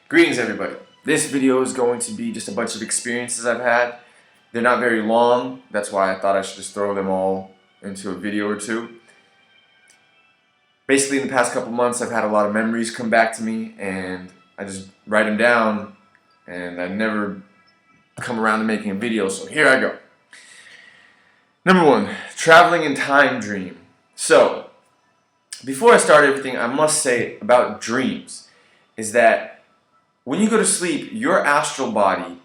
Greetings everybody. This video is going to be just a bunch of experiences I've had. They're not very long, that's why I thought I should just throw them all into a video or two. Basically in the past couple months I've had a lot of memories come back to me and I just write them down and I never come around to making a video, so here I go. Number one, traveling in time dream. So, before I start everything, I must say about dreams is that when you go to sleep, your astral body,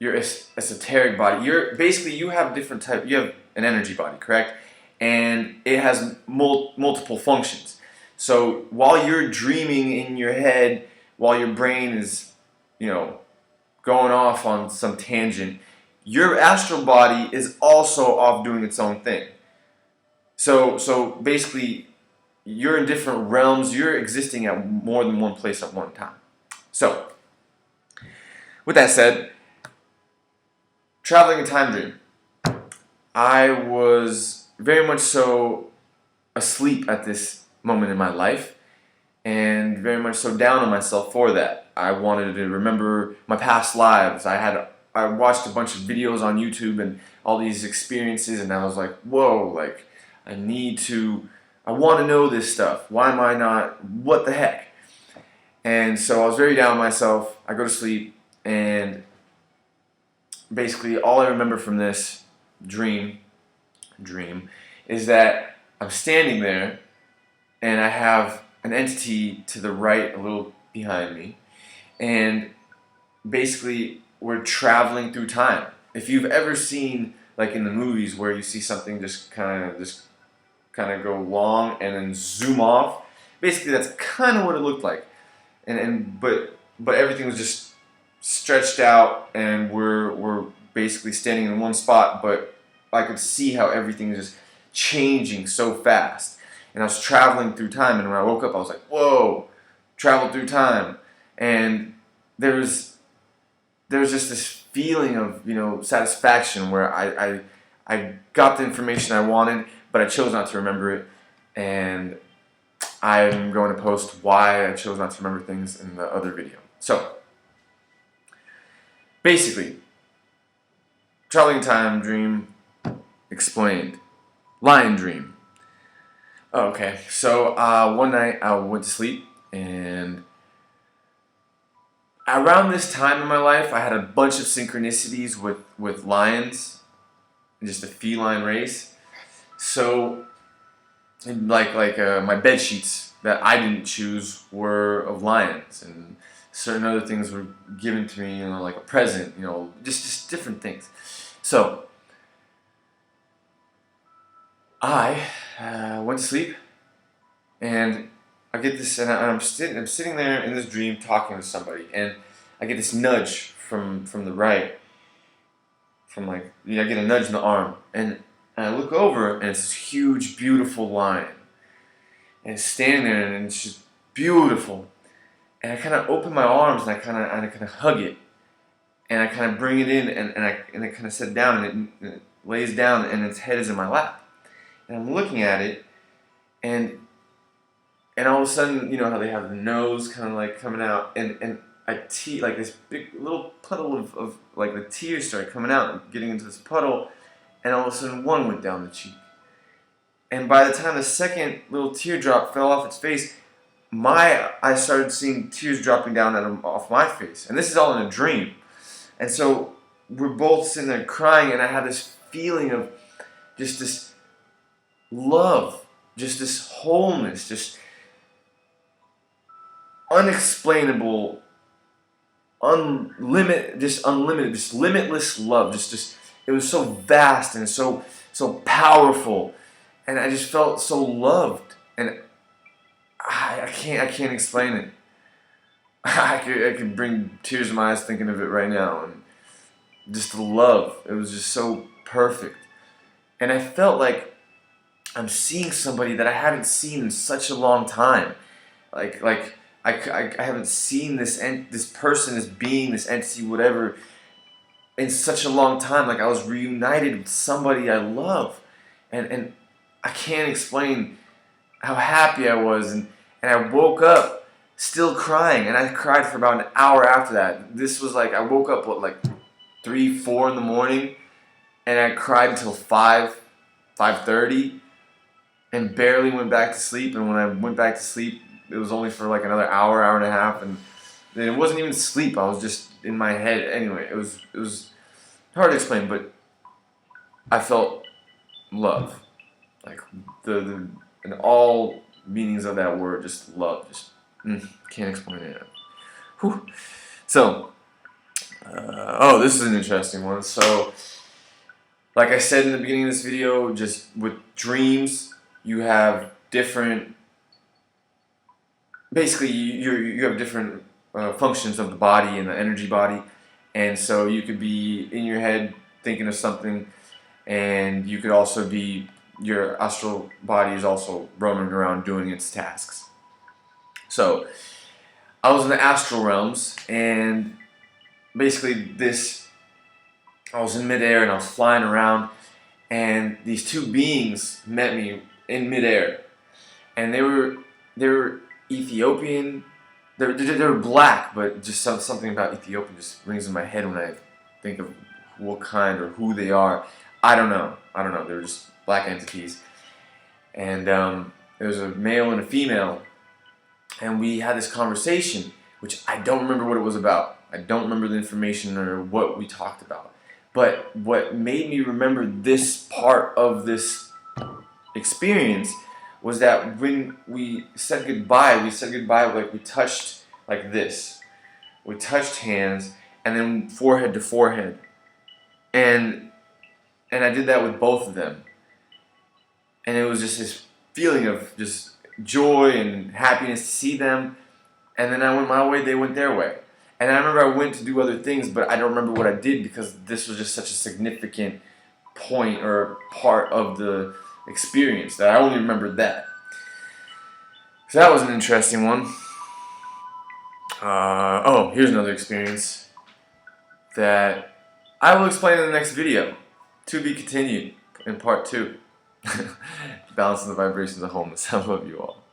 your esoteric body, you have a different type, you have an energy body, correct? And it has multiple functions. So while you're dreaming in your head, while your brain is, going off on some tangent, your astral body is also off doing its own thing. So basically, you're in different realms, you're existing at more than one place at one time. So, with that said, traveling in time dream. I was very much so asleep at this moment in my life and very much so down on myself for that. I wanted to remember my past lives. I watched a bunch of videos on YouTube and all these experiences and I was like, whoa, like I want to know this stuff. Why am I not? What the heck? And so I was very down on myself. I go to sleep and basically all I remember from this dream is that I'm standing there and I have an entity to the right a little behind me and basically we're traveling through time. If you've ever seen like in the movies where you see something just kind of go long and then zoom off, basically that's kind of what it looked like. But everything was just stretched out and we're basically standing in one spot, but I could see how everything is just changing so fast. And I was traveling through time and when I woke up I was like, whoa, traveled through time. And there was just this feeling of, satisfaction where I got the information I wanted, but I chose not to remember it. And I'm going to post why I chose not to remember things in the other video. So, basically, traveling in time dream explained. Lion dream. Okay, so one night I went to sleep and around this time in my life I had a bunch of synchronicities with lions, just a feline race. So my bed sheets that I didn't choose were of lions, and certain other things were given to me, like a present, just different things. So I went to sleep, and I get this, and I'm sitting there in this dream talking to somebody, and I get this nudge from the right, I get a nudge in the arm, and I look over, and it's this huge, beautiful lion. And it's standing there, and it's just beautiful. And I kind of open my arms, and I kind of hug it, and I kind of bring it in, and I kind of sit down, and it lays down, and its head is in my lap. And I'm looking at it, and all of a sudden, you know how they have the nose kind of like coming out, and like this big little puddle of like the tears started coming out and getting into this puddle, and all of a sudden one went down the cheek. And by the time the second little teardrop fell off its face, I started seeing tears dropping down off my face. And this is all in a dream. And so we're both sitting there crying, and I had this feeling of just this love, just this wholeness, just unexplainable, unlimited, just limitless love. Just it was so vast and so powerful. And I just felt so loved, and I can't explain it. I could bring tears to my eyes thinking of it right now, and just the love. It was just so perfect, and I felt like I'm seeing somebody that I haven't seen in such a long time. Like I haven't seen this person, this being, this entity, whatever, in such a long time. Like I was reunited with somebody I love, and I can't explain how happy I was, and I woke up still crying, and I cried for about an hour after that. This was like, I woke up at like 3, 4 in the morning, and I cried until 5, 5:30, and barely went back to sleep. And when I went back to sleep, it was only for like another hour, hour and a half, and it wasn't even sleep. I was just in my head. Anyway, it was hard to explain, but I felt love, like the in all meanings of that word, just love. Just can't explain it. Whew. So, oh, this is an interesting one. So, like I said in the beginning of this video, just with dreams, you have different. Basically, you have different functions of the body and the energy body, and so you could be in your head thinking of something, and you could also be, your astral body is also roaming around doing its tasks. So I was in the astral realms, and basically I was in midair and I was flying around, and these two beings met me in midair, and they were Ethiopian. They were black, but just something about Ethiopian just rings in my head when I think of what kind or who they are. I don't know. They were just black entities, and there was a male and a female, and we had this conversation, which I don't remember what it was about. I don't remember the information or what we talked about. But what made me remember this part of this experience was that when we said goodbye like we touched like this. We touched hands, and then forehead to forehead. And I did that with both of them. And it was just this feeling of just joy and happiness to see them. And then I went my way, they went their way. And I remember I went to do other things, but I don't remember what I did because this was just such a significant point or part of the experience that I only remembered that. So that was an interesting one. Oh, here's another experience that I will explain in the next video. To be continued in part 2. Balancing the vibrations of wholeness. I love you all.